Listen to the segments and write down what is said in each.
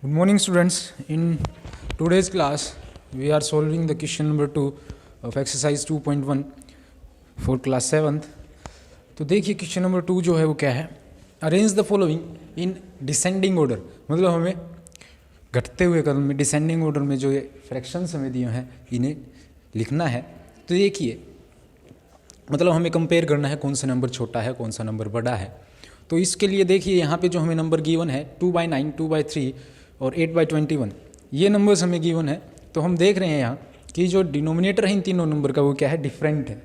Good morning, students. In today's class, we are solving the question number 2 of exercise 2.1 for class 7th. तो देखिए question number 2 जो है वो क्या है, arrange the following in descending order. मतलब हमें घटते हुए क्रम में डिसेंडिंग ऑर्डर में जो ये फ्रैक्शंस हमें दिए हैं इन्हें लिखना है। तो देखिए मतलब हमें कंपेयर करना है कौन सा नंबर छोटा है कौन सा नंबर बड़ा है। तो इसके लिए देखिए यहाँ पे जो हमें नंबर गिवन है 2/9, 2/3 और 8/21, ये नंबर्स हमें गिवन है। तो हम देख रहे हैं यहाँ कि जो डिनोमिनेटर है इन तीनों नंबर का वो क्या है, डिफरेंट है।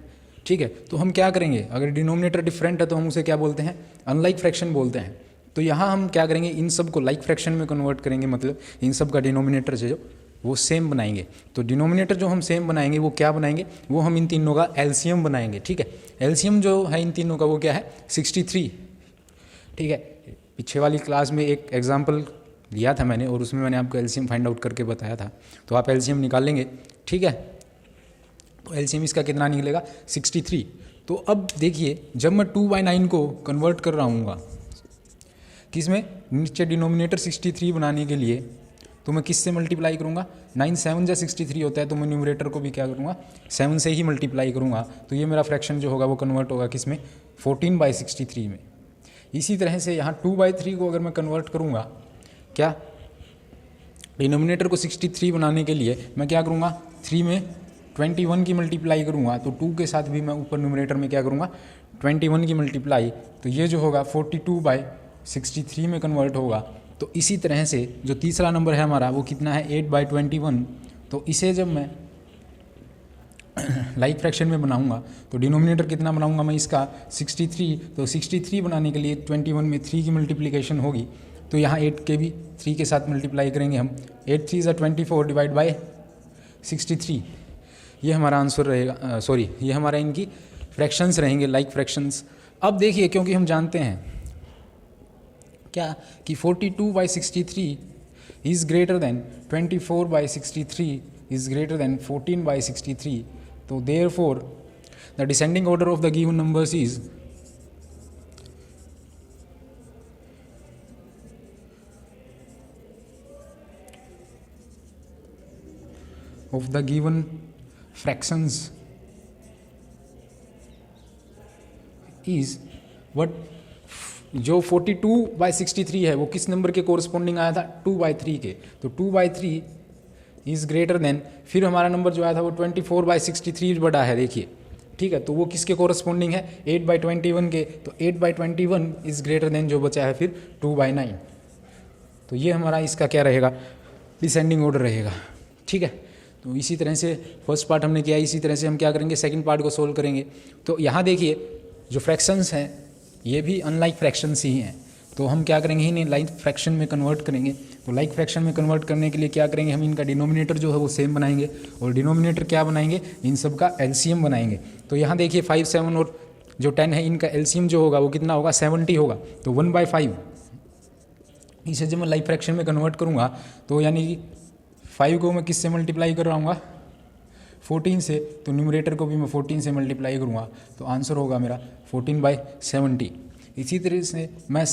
ठीक है, तो हम क्या करेंगे, अगर डिनोमिनेटर डिफरेंट है तो हम उसे क्या बोलते हैं, अनलाइक फ्रैक्शन बोलते हैं। तो यहाँ हम क्या करेंगे, इन सब को लाइक फ्रैक्शन में कन्वर्ट करेंगे, मतलब इन सब का डिनोमिनेटर जो वो सेम बनाएंगे। तो डिनोमिनेटर जो हम सेम बनाएंगे वो क्या बनाएंगे, वो हम इन तीनों का एलसीएम बनाएंगे। ठीक है, एलसीएम जो है इन तीनों का वो क्या है, 63। ठीक है, पीछे वाली क्लास में एक एग्जाम्पल लिया था मैंने और उसमें मैंने आपको एलसीएम फाइंड आउट करके बताया था। तो आप एलसीएम निकाल लेंगे। ठीक है, तो एलसीएम इसका कितना निकलेगा, 63। तो अब देखिए जब मैं 2/9 को कन्वर्ट कर रहा हूँ किसमें, नीचे डिनोमिनेटर 63 बनाने के लिए, तो मैं किससे मल्टीप्लाई करूँगा, 9 7 63 होता है, तो मैं न्यूमरेटर को भी क्या करूँगा, 7 से ही मल्टीप्लाई करूँगा। तो ये मेरा फ्रैक्शन जो होगा वो कन्वर्ट होगा किसमें, 14/63 में। इसी तरह से यहाँ 2/3 को अगर मैं कन्वर्ट करूँगा, क्या डिनोमिनेटर को 63 बनाने के लिए मैं क्या करूँगा, 3 में 21 की मल्टीप्लाई करूँगा, तो 2 के साथ भी मैं ऊपर न्यूमरेटर में क्या करूँगा, 21 की मल्टीप्लाई। तो ये जो होगा 42/63 में कन्वर्ट होगा। तो इसी तरह से जो तीसरा नंबर है हमारा वो कितना है, 8/21। तो इसे जब मैं लाइक फ्रैक्शन में बनाऊंगा तो डिनोमिनेटर कितना बनाऊंगा मैं इसका, 63। तो 63 बनाने के लिए 21 में 3 की मल्टीप्लिकेशन होगी। तो यहाँ 8 के भी 3 के साथ मल्टीप्लाई करेंगे हम, 8 3 24 डिवाइड बाय 63। ये हमारा आंसर रहेगा, सॉरी ये हमारा इनकी फ्रैक्शंस रहेंगे, लाइक फ्रैक्शंस। अब देखिए क्योंकि हम जानते हैं क्या कि 42/63 is greater than 24/63 is greater than 14/63। तो therefore the descending order of the given numbers is of the given fractions is what, जो 42/63 है वो किस नंबर के कोरस्पॉन्डिंग आया था, 2/3 के। तो 2/3 इज़ ग्रेटर देन, फिर हमारा नंबर जो आया था वो 24/63 बड़ा है, देखिए। ठीक है, तो वो किसके कोरस्पॉन्डिंग है, 8/21 के। तो 8/21 इज़ ग्रेटर देन जो बचा है फिर 2/9। तो ये हमारा इसका क्या रहेगा, डिसेंडिंग ऑर्डर रहेगा। ठीक है, तो इसी तरह से फर्स्ट पार्ट हमने किया, इसी तरह से हम क्या करेंगे, सेकंड पार्ट को सोल्व करेंगे। तो यहाँ देखिए जो फ्रैक्शंस हैं ये भी अनलाइक फ्रैक्शंस ही हैं। तो हम क्या करेंगे, इन्हें लाइक फ्रैक्शन में कन्वर्ट करेंगे। तो लाइक फ्रैक्शन में कन्वर्ट करने के लिए क्या करेंगे, हम इनका डिनोमिनेटर जो है वो सेम बनाएंगे और डिनोमिनेटर क्या बनाएंगे, इन सब का एलसीएम बनाएंगे। तो यहाँ देखिए 5, 7 और जो 10 है इनका एलसीएम जो होगा वो कितना होगा, 70 होगा। तो 1/5 इसे जब मैं लाइक फ्रैक्शन में कन्वर्ट करूँगा तो यानी कि 5 को मैं किससे मल्टीप्लाई कर रहा हूँ, 14 से। तो न्यूमरेटर को भी मैं 14 से मल्टीप्लाई करूँगा, तो आंसर होगा मेरा 14/70। इसी तरह से मैं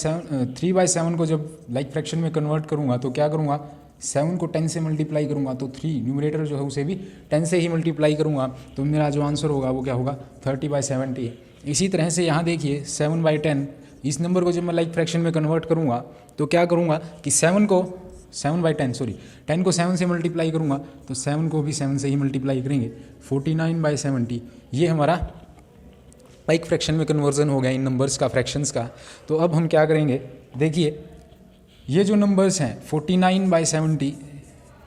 3/7 को जब लाइक फ्रैक्शन में कन्वर्ट करूँगा तो क्या करूँगा, 7 को 10 से मल्टीप्लाई करूँगा, तो 3 न्यूमरेटर जो है उसे भी 10 से ही मल्टीप्लाई करूँगा। तो मेरा जो आंसर होगा वो क्या होगा, 30/70। इसी तरह से यहाँ देखिए 7/10, इस नंबर को जब मैं लाइक फ्रैक्शन में कन्वर्ट करूँगा तो क्या करूँगा कि 7 को 7/10 सॉरी 10 को 7 से मल्टीप्लाई करूँगा, तो 7 को भी 7 से ही मल्टीप्लाई करेंगे, 49/70। ये हमारा लाइक फ्रैक्शन में कन्वर्जन हो गया इन नंबर्स का, फ्रैक्शंस का। तो अब हम क्या करेंगे, देखिए ये जो नंबर्स हैं 49/70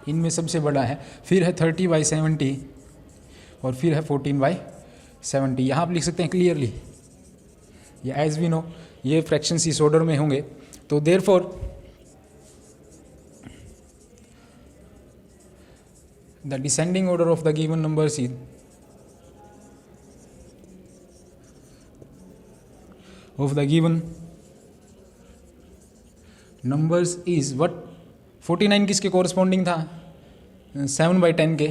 इनमें सबसे बड़ा है, फिर है 30/70 और फिर है 14/70। यहाँ आप लिख सकते हैं क्लियरली, ये एज वी नो ये फ्रैक्शंस इस ऑर्डर में होंगे। तो therefore the descending order of the given numbers is what, 49 किसके कोरस्पॉन्डिंग था, 7/10 के।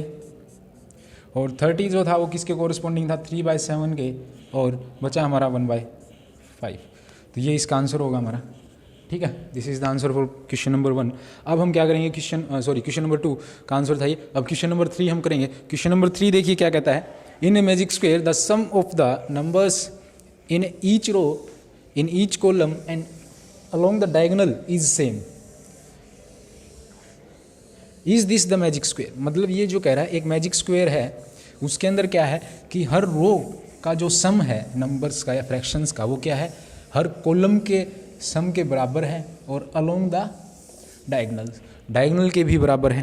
और 30 जो था वो किसके कोरस्पॉन्डिंग था, 3/7 के। और बचा हमारा 1/5। तो ये इसका आंसर होगा हमारा ठीक है, this is the answer for question number 1। अब हम क्या करेंगे, क्वेश्चन नंबर 2 का आंसर था ये। अब क्वेश्चन नंबर 3 हम करेंगे। क्वेश्चन नंबर 3 देखिए क्या कहता है, in a magic square the sum of the numbers in each row in each column and along the diagonal is same, is this the magic square. मतलब ये जो कह रहा है एक मैजिक स्क्वायर है, उसके अंदर क्या है कि हर रो का जो सम है नंबर्स का या फ्रैक्शंस का, वो क्या है, हर कॉलम के सम के बराबर है और अलोंग द डायगोनल के भी बराबर है।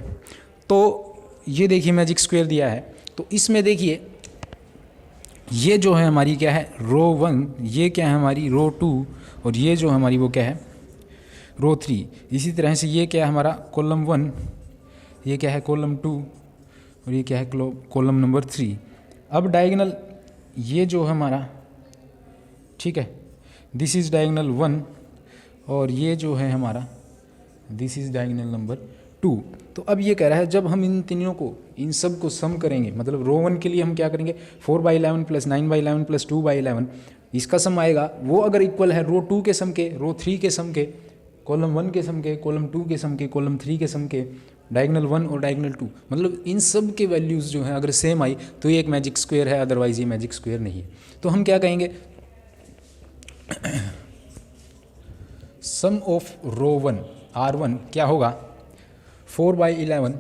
तो ये देखिए मैजिक स्क्वायर दिया है, तो इसमें देखिए ये जो है हमारी क्या है रो 1, ये क्या है हमारी रो 2, और ये जो हमारी वो क्या है रो 3। इसी तरह से ये क्या है हमारा कॉलम 1, ये क्या है कॉलम 2, और ये क्या है कॉलम नंबर 3। अब डायगोनल ये जो है हमारा, ठीक है, दिस इज़ डायगोनल 1, और ये जो है हमारा दिस इज़ डायगोनल नंबर 2। तो अब ये कह रहा है जब हम इन तीनों को, इन सब को सम करेंगे, मतलब रो 1 के लिए हम क्या करेंगे 4/11 प्लस 9/11 प्लस 2/11, इसका सम आएगा, वो अगर इक्वल है रो 2 के सम के, रो 3 के सम के, कॉलम 1 के सम के, कॉलम 2 के सम के, कॉलम 3 के सम के, डायगोनल 1 और डायगोनल 2, मतलब इन सब के वैल्यूज़ जो हैं अगर सेम आई तो ये एक मैजिक स्क्वायर है, अदरवाइज ये मैजिक स्क्वायर नहीं है। तो हम क्या कहेंगे, सम ऑफ रो 1 R1 क्या होगा 4/11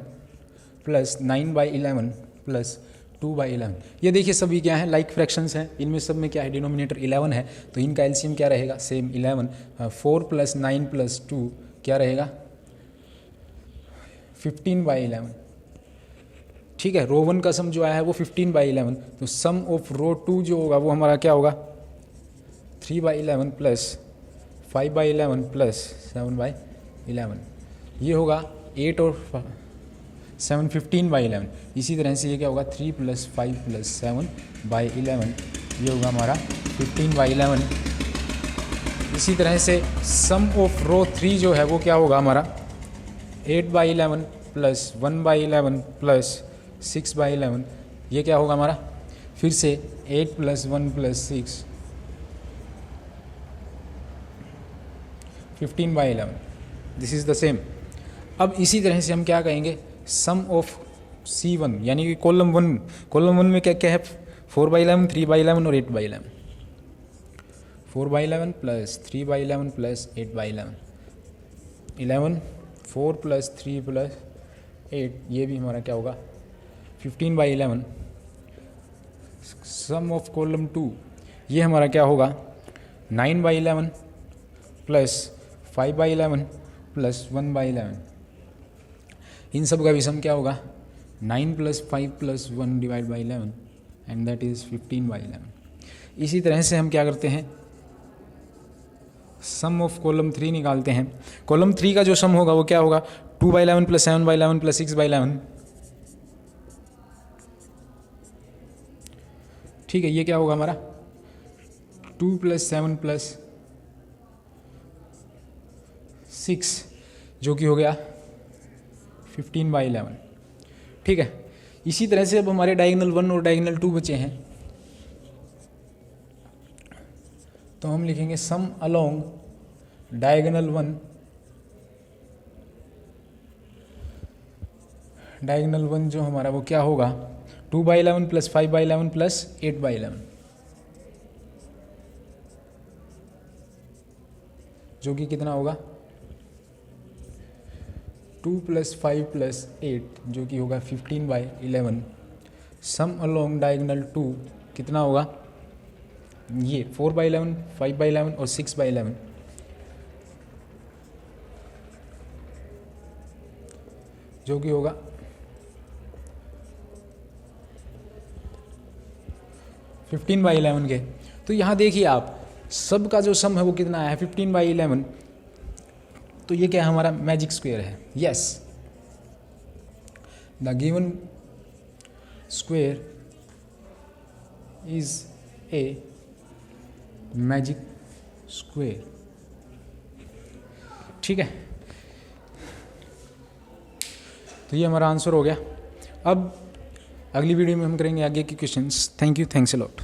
प्लस 9/11 प्लस 2/11। ये देखिए सभी क्या है लाइक फ्रैक्शंस हैं, इनमें सब में क्या है डिनोमिनेटर 11 है, तो इनका एलसीएम क्या रहेगा सेम 11। 4 प्लस 9 प्लस 2 क्या रहेगा 15/11। ठीक है, रो 1 का सम जो आया है वो 15/11, तो सम ऑफ रो 2 जो होगा वो हमारा क्या होगा 3/11 प्लस 5/11 प्लस 7/11, ये होगा 8 और 7 15/11। इसी तरह से ये क्या होगा 3 प्लस 5 प्लस 7/11, ये होगा हमारा 15/11। इसी तरह से सम ऑफ रो 3 जो है वो क्या होगा हमारा 8/11 प्लस 1/11 प्लस 6/11, ये क्या होगा हमारा फिर से 8 plus 1 plus 6 15/11, this is the same. अब इसी तरह से हम क्या कहेंगे सम ऑफ C1, यानी कि कॉलम 1 में क्या क्या है 4/11 3/11 और 8/11, 4/11 प्लस 3/11 प्लस 8/11, 11 4 प्लस 3 प्लस 8, ये भी हमारा क्या होगा 15/11। सम ऑफ कॉलम 2 ये हमारा क्या होगा 9/11 प्लस 5/11 प्लस 1/11, इन सब का भी सम क्या होगा 9 plus 5 plus 1 divide by 11 and that is 15/11। इसी तरह से हम क्या करते हैं सम ऑफ कॉलम 3 निकालते हैं। कॉलम 3 का जो सम होगा वो क्या होगा 2/11 प्लस 7/11 प्लस 6/11। ठीक है, ये क्या होगा हमारा 2 प्लस 7 प्लस 6, जो कि हो गया 15/11। ठीक है, इसी तरह से अब हमारे डायगोनल 1 और डायगोनल 2 बचे हैं, तो हम लिखेंगे सम अलोंग डायगोनल 1, डायगोनल 1 जो हमारा वो क्या होगा 2/11 प्लस 5/11 प्लस 8/11, जो कि कितना होगा 2 प्लस 5 प्लस 8, जो कि होगा 15/11। सम अलोंग डायगोनल 2 कितना होगा ये 4/11 5/11 और 6/11, जो कि होगा 15/11 के। तो यहाँ देखिए आप सब का जो सम है वो कितना है 15/11, तो ये क्या है हमारा मैजिक स्क्वायर है। Yes, the given square is a magic square. ठीक है, तो ये हमारा आंसर हो गया। अब अगली वीडियो में हम करेंगे आगे के questions. Thank you, thanks a lot.